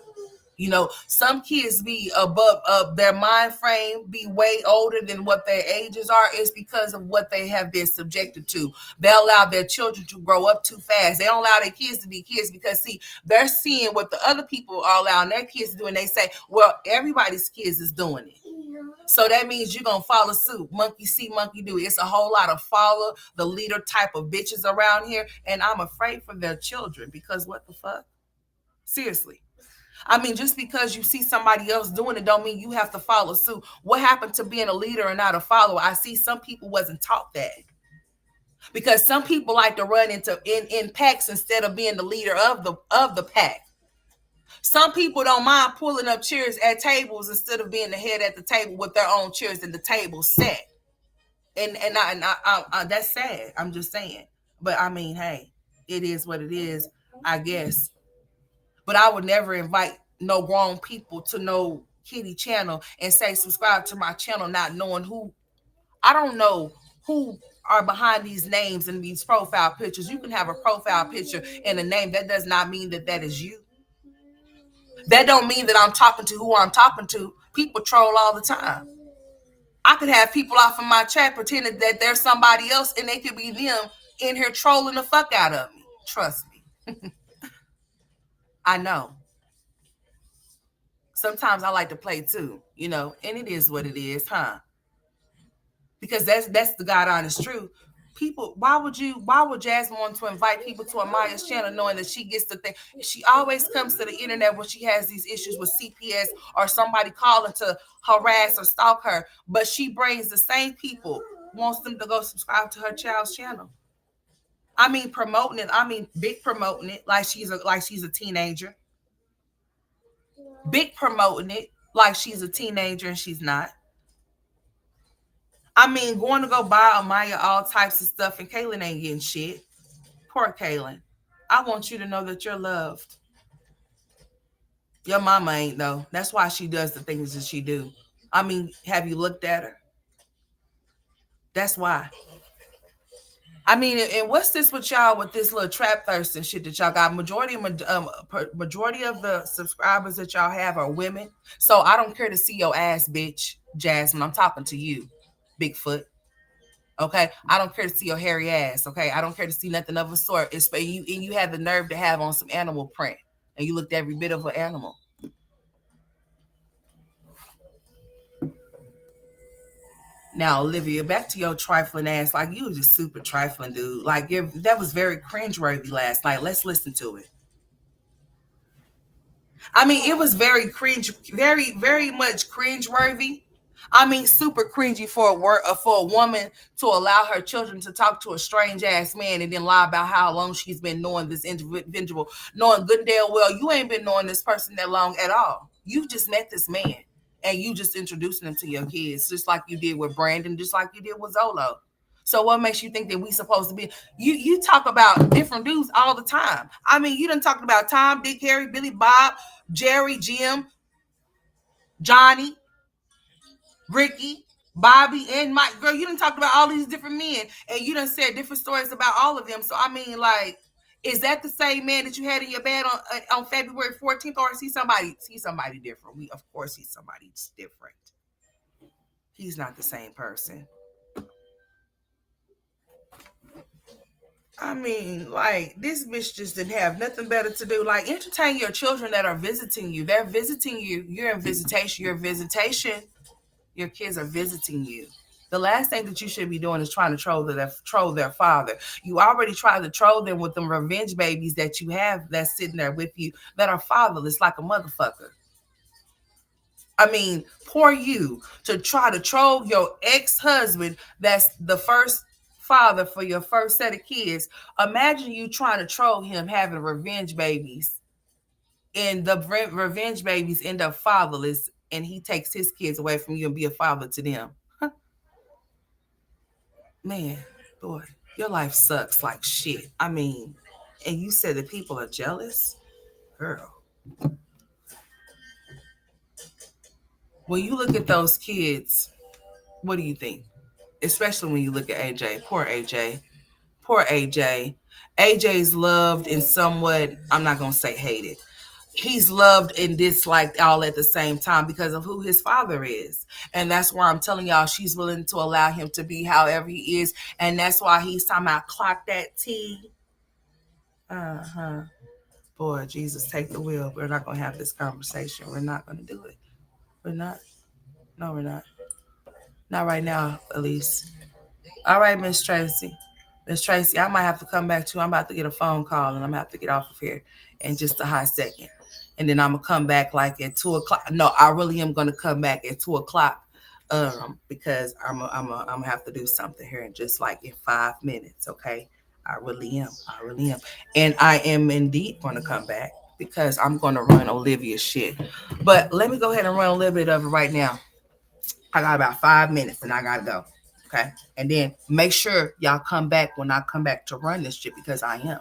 You know, some kids be above their mind frame, be way older than what their ages are. It's because of what they have been subjected to. They allow their children to grow up too fast. They don't allow their kids to be kids because, see, they're seeing what the other people are allowing their kids to do, and they say, well, everybody's kids is doing it. So that means you're going to follow suit. Monkey see, monkey do. It's a whole lot of follow the leader type of bitches around here, and I'm afraid for their children because what the fuck? Seriously. I mean, just because you see somebody else doing it don't mean you have to follow suit. What happened to being a leader and not a follower? I see some people wasn't taught that. Because some people like to run in packs instead of being the leader of the pack. Some people don't mind pulling up chairs at tables instead of being the head at the table with their own chairs and the table set. And that's sad. I'm just saying. But I mean, hey, it is what it is, I guess. But I would never invite no grown people to no kitty channel and say subscribe to my channel, not knowing who. I don't know who are behind these names and these profile pictures. You can have a profile picture and a name. That does not mean that that is you. That don't mean that I'm talking to who I'm talking to. People troll all the time. I could have people off of my chat pretending that there's somebody else and they could be them in here trolling the fuck out of me. Trust me. I know. Sometimes I like to play too, you know, and it is what it is, huh? Because that's the God honest truth. People, why would Jasmine want to invite people to Amaya's channel knowing that she gets the thing? She always comes to the internet when she has these issues with CPS or somebody calling to harass or stalk her, but she brings the same people, wants them to go subscribe to her child's channel. I mean, promoting it. I mean, big promoting it like she's a teenager. Big promoting it like she's a teenager and she's not. I mean, going to go buy Amaya all types of stuff and Kaylin ain't getting shit. Poor Kaylin. I want you to know that you're loved. Your mama ain't though. That's why she does the things that she do. I mean, have you looked at her? That's why. I mean, and what's this with y'all with this little trap thirst and shit that y'all got? Majority of the subscribers that y'all have are women. So I don't care to see your ass, bitch, Jasmine. I'm talking to you, Bigfoot. Okay, I don't care to see your hairy ass. Okay, I don't care to see nothing of a sort. It's you, and you have the nerve to have on some animal print, and you looked every bit of an animal. Now, Olivia, back to your trifling ass. Like, you were just super trifling, dude. Like, that was very cringeworthy last night. Let's listen to it. I mean, it was very cringe, very, very much cringeworthy. I mean, super cringy for a woman to allow her children to talk to a strange ass man and then lie about how long she's been knowing this individual, knowing good and damn well you ain't been knowing this person that long at all. You just met this man and you just introducing him to your kids, just like you did with Brandon, just like you did with Zolo. So what makes you think that we supposed to be? You talk about different dudes all the time. I mean, you done talked about Tom, Dick, Harry, Billy, Bob, Jerry, Jim, Johnny, Ricky, Bobby, and Mike. Girl, you done talked about all these different men, and you done said different stories about all of them. So I mean, like, is that the same man that you had in your bed on February 14th, or is he somebody different? We of course he's somebody different. He's not the same person. I mean, like, this bitch just didn't have nothing better to do. Like, entertain your children that are visiting you. They're visiting you. You're in visitation. Your kids are visiting you. The last thing that you should be doing is trying to troll their father. You already tried to troll them with them revenge babies that you have that's sitting there with you that are fatherless like a motherfucker. I mean, poor you to try to troll your ex-husband that's the first father for your first set of kids. Imagine you trying to troll him having revenge babies, and the revenge babies end up fatherless, and he takes his kids away from you and be a father to them. Man, boy, your life sucks like shit. I mean, and you said that people are jealous? Girl. When you look at those kids, what do you think? Especially when you look at AJ. Poor AJ. Poor AJ. AJ's loved and somewhat, I'm not going to say hated. He's loved and disliked all at the same time because of who his father is. And that's why I'm telling y'all she's willing to allow him to be however he is. And that's why he's talking about clock that T. Uh-huh. Boy, Jesus, take the wheel. We're not going to have this conversation. We're not going to do it. We're not. No, we're not. Not right now, at least. All right, Miss Tracy. Miss Tracy, I might have to come back to you. I'm about to get a phone call and I'm going to have to get off of here in just a hot second. And then I'm going to come back like at 2 o'clock. No, I really am going to come back at 2 o'clock because I'm gonna have to do something here in just like in 5 minutes, okay? I really am. I really am. And I am indeed going to come back because I'm going to run Olivia's shit. But let me go ahead and run a little bit of it right now. I got about 5 minutes and I got to go. Okay. And then make sure y'all come back when I come back to run this shit because I am.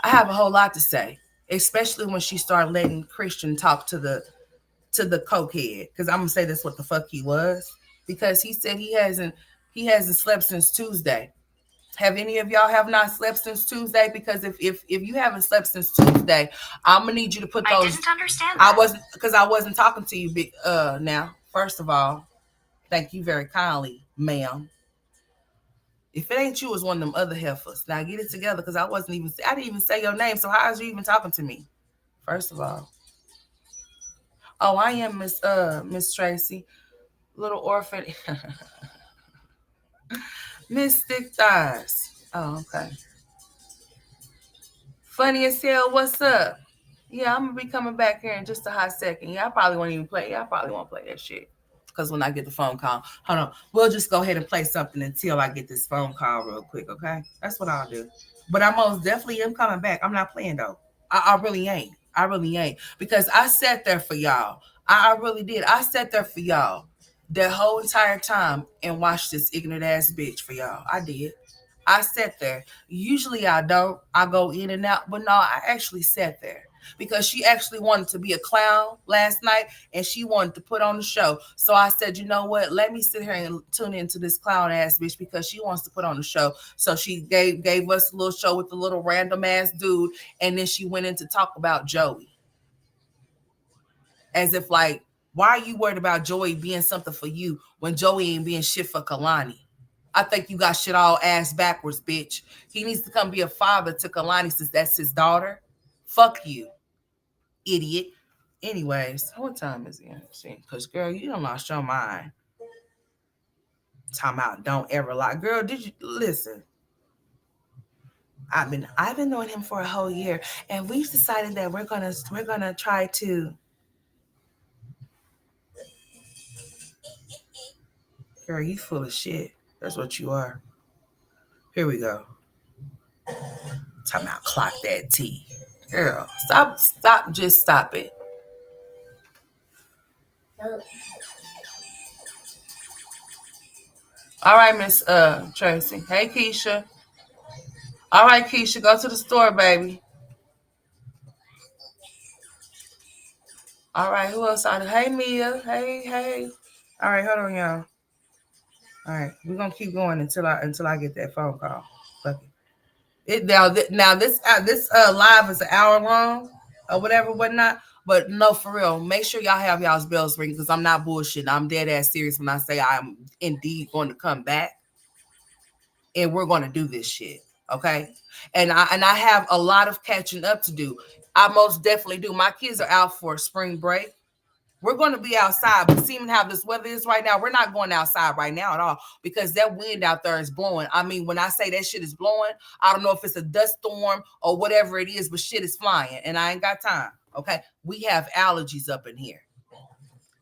I have a whole lot to say, especially when she started letting Christian talk to the cokehead. Because I'm gonna say that's what the fuck he was. Because he said he hasn't slept since Tuesday. Have any of y'all have not slept since Tuesday? Because if you haven't slept since Tuesday, I'm gonna need you to put those. I didn't understand that. I wasn't talking to you. Now, first of all, thank you very kindly, ma'am. If it ain't you, it's one of them other heifers. Now get it together, because I didn't even say your name. So how is you even talking to me? First of all. Oh, I am Miss Tracy, little orphan. Miss Thick Thighs. Oh, okay. Funny as hell. What's up? Yeah, I'm gonna be coming back here in just a hot second. Yeah, I probably won't even play. Yeah, I probably won't play that shit. Because when I get the phone call, hold on, we'll just go ahead and play something until I get this phone call real quick, okay? That's what I'll do. But I most definitely am coming back. I'm not playing though. I really ain't. I really ain't. Because I sat there for y'all. I really did. I sat there for y'all that whole entire time and watched this ignorant ass bitch for y'all. I did. I sat there. Usually I don't. I go in and out. But no, I actually sat there because she actually wanted to be a clown last night and she wanted to put on the show. So I said, you know what? Let me sit here and tune into this clown ass bitch because she wants to put on the show. So she gave us a little show with the little random ass dude. And then she went in to talk about Joey. As if like, why are you worried about Joey being something for you when Joey ain't being shit for Kalani? I think you got shit all ass backwards, bitch. He needs to come be a father to Kalani since that's his daughter. Fuck you, idiot. Anyways, what time is it? Because girl, you done lost your mind. Talking about don't ever lie. Girl, did you listen? I've been knowing him for a whole year, and we've decided that we're gonna try to. Girl, you full of shit. That's what you are. Here we go. Talking about clock that T. Girl, stop, just stop it. All right, Miss Tracy. Hey, Keisha. All right, Keisha, go to the store, baby. All right, who else on? Hey, Mia. Hey. All right, hold on, y'all. All right, we're gonna keep going until I get that phone call. Fuck it. Now this live is an hour long or whatever, whatnot. But no, for real, make sure y'all have y'all's bells ringing because I'm not bullshitting. I'm dead ass serious when I say I'm indeed going to come back and we're going to do this shit. Okay. And I have a lot of catching up to do. I most definitely do. My kids are out for spring break. We're going to be outside, but seeing how this weather is right now, we're not going outside right now at all because that wind out there is blowing. I mean, when I say that shit is blowing, I don't know if it's a dust storm or whatever it is, but shit is flying and I ain't got time. Okay. We have allergies up in here.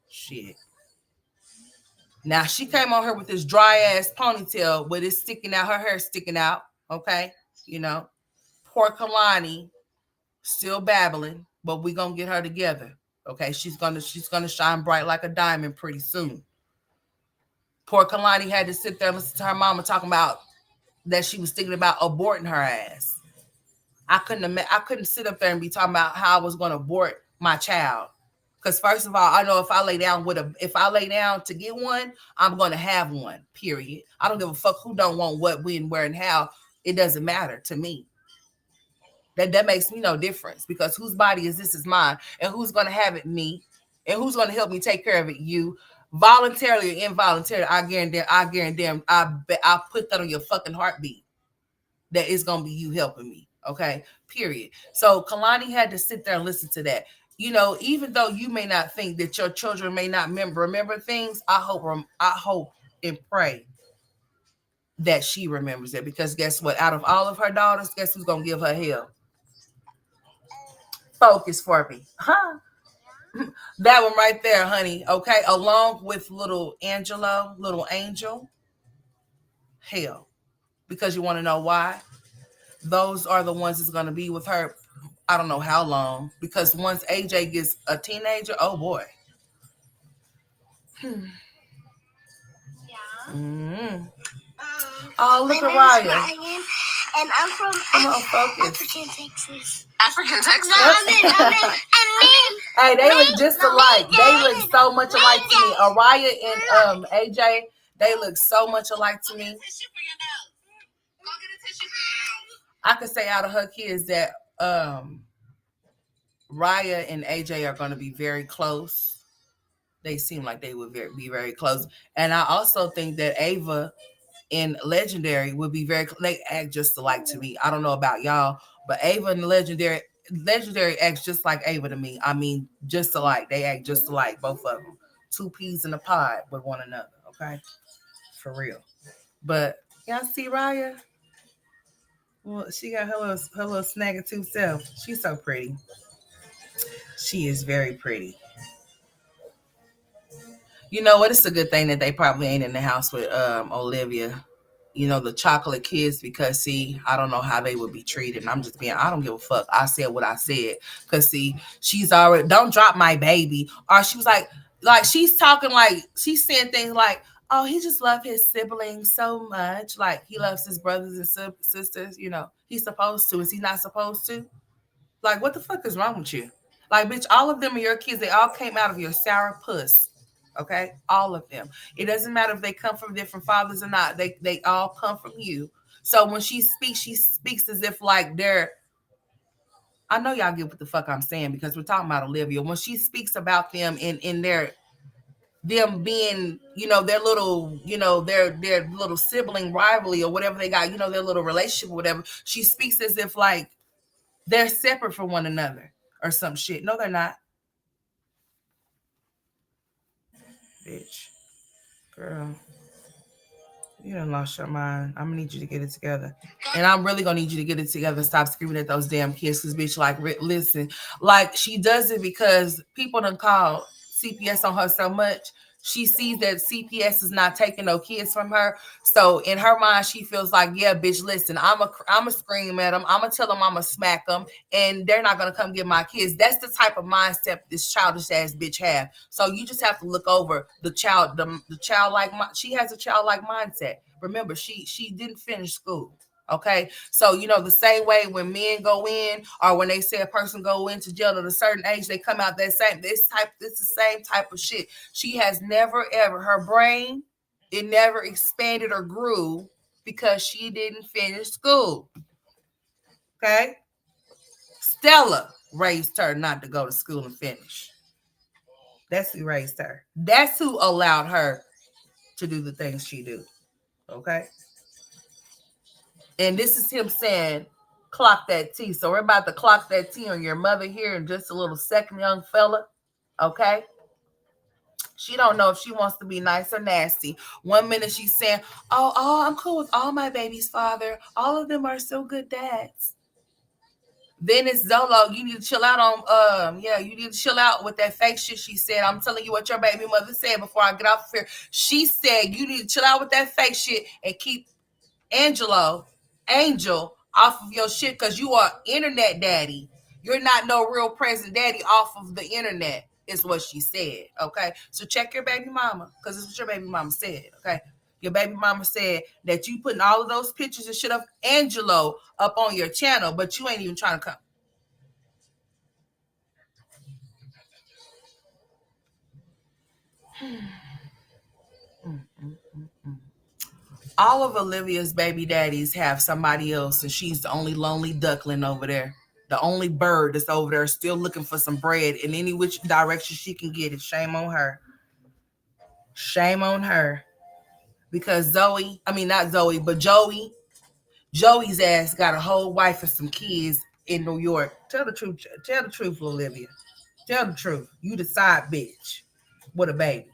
Shit. Now she came on her with this dry ass ponytail with it sticking out, her hair sticking out. Okay. You know, poor Kalani still babbling, but we gonna get her together. Okay, she's gonna shine bright like a diamond pretty soon. Poor Kalani had to sit there and listen to her mama talking about that she was thinking about aborting her ass. I couldn't sit up there and be talking about how I was gonna abort my child. Because first of all, I know if I lay down to get one, I'm gonna have one. Period. I don't give a fuck who don't want what, when, where, and how. It doesn't matter to me. That makes me no difference because whose body is this is mine, and who's gonna have it? Me. And who's gonna help me take care of it? You. Voluntarily or involuntarily, I put that on your fucking heartbeat. That it's gonna be you helping me. Okay. Period. So Kalani had to sit there and listen to that. You know, even though you may not think that your children may not remember things, I hope and pray that she remembers it. Because guess what? Out of all of her daughters, guess who's gonna give her hell? Focus for me. Huh? That one right there, honey. Okay. Along with little Angelo, little angel. Hell. Because you want to know why? Those are the ones that's going to be with her. I don't know how long. Because once AJ gets a teenager, oh boy. Mm-hmm. Oh, look at Raya. And I'm from African Texas. African Texas? No, hey, they look just alike. They look so much alike to me. Araya and AJ, they look so much alike to me. I could say out of her kids that Raya and AJ are going to be very close. They seem like they would be very close. And I also think that Ava and Legendary would be they act just alike to me. I don't know about y'all, but Ava and Legendary acts just like Ava to me. I mean, just alike. They act just alike, both of them. Two peas in a pod with one another. Okay, for real. But y'all see Raya? Well, she got her little snagger-tooth self. She's so pretty. She is very pretty. You know what? It's a good thing that they probably ain't in the house with Olivia. You know, the chocolate kids, because see, I don't know how they would be treated. And I don't give a fuck. I said what I said. Because see, she's already, don't drop my baby. Or she was like she's talking like, she's saying things like, oh, he just loves his siblings so much. Like he loves his brothers and sisters. You know, he's supposed to. Is he not supposed to? Like, what the fuck is wrong with you? Like, bitch, all of them are your kids. They all came out of your sour puss. Okay, all of them. It doesn't matter if they come from different fathers or not. They all come from you. So when she speaks as if like they're. I know y'all get what the fuck I'm saying because we're talking about Olivia. When she speaks about them in them being, you know, their little, you know, their little sibling rivalry or whatever they got, you know, their little relationship or whatever. She speaks as if like they're separate from one another or some shit. No, they're not. Bitch. Girl. You done lost your mind. I'm gonna need you to get it together. And I'm really gonna need you to get it together and stop screaming at those damn kids. Cause bitch, like, listen, like she does it because people done called CPS on her so much. She sees that CPS is not taking no kids from her. So in her mind, she feels like, yeah, bitch, listen, I'm a scream at them. I'm gonna tell them I'm gonna smack them, and they're not gonna come get my kids. That's the type of mindset this childish ass bitch have. So you just have to look over the child, the childlike. She has a childlike mindset. Remember, she didn't finish school. Okay, so you know the same way when men go in, or when they say a person go into jail at a certain age, they come out that same. It's the same type of shit. She has never ever, her brain, it never expanded or grew because she didn't finish school. Okay, Stella raised her not to go to school and finish. That's who raised her. That's who allowed her to do the things she do. Okay. And this is him saying, clock that T. So we're about to clock that T on your mother here in just a little second, young fella. Okay? She don't know if she wants to be nice or nasty. One minute she's saying, "Oh, I'm cool with all my babies' father. All of them are so good dads." Then it's Zolo. You need to chill out on yeah, you need to chill out with that fake shit she said. I'm telling you what your baby mother said before I get off here. She said you need to chill out with that fake shit and keep Angel off of your shit because you are internet daddy. You're not no real present daddy off of the internet, is what she said. Okay. So check your baby mama, because it's what your baby mama said. Okay. Your baby mama said that you putting all of those pictures and shit of Angelo up on your channel, but you ain't even trying to come. All of Olivia's baby daddies have somebody else, and she's the only lonely duckling over there. The only bird that's over there still looking for some bread in any which direction she can get it. Shame on her. Shame on her. Because not Zoe, but Joey's ass got a whole wife and some kids in New York. Tell the truth. Tell the truth, Olivia. Tell the truth. You the side bitch with a baby.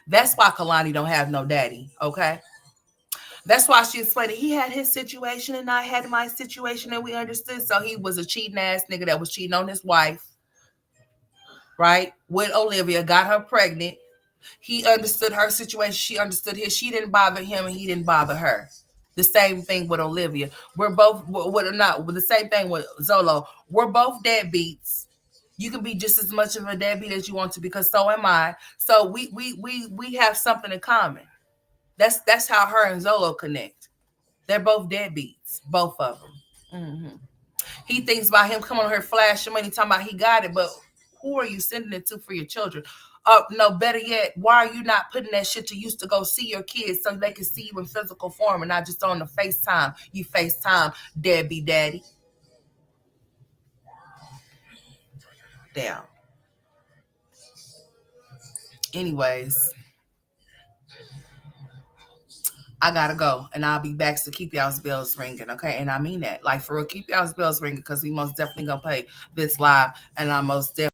That's why Kalani don't have no daddy, okay? That's why she explained it. He had his situation and I had my situation, and we understood. So he was a cheating ass nigga that was cheating on his wife, right? With Olivia, got her pregnant. He understood her situation. She understood his. She didn't bother him, and he didn't bother her. The same thing with Olivia. We're both not the same thing with Zolo. We're both deadbeats. You can be just as much of a deadbeat as you want to, because so am I. So we have something in common. That's how her and Zolo connect. They're both deadbeats, both of them. Mm-hmm. He thinks about him coming on here flashing money, talking about he got it, but who are you sending it to for your children? No, better yet, why are you not putting that shit to use to go see your kids so they can see you in physical form and not just on the FaceTime? You FaceTime, deadbeat daddy. Damn. Anyways, I gotta go, and I'll be back. So keep y'all's bells ringing, okay? And I mean that, like for real, keep y'all's bells ringing, because we most definitely gonna play this live, and I most definitely.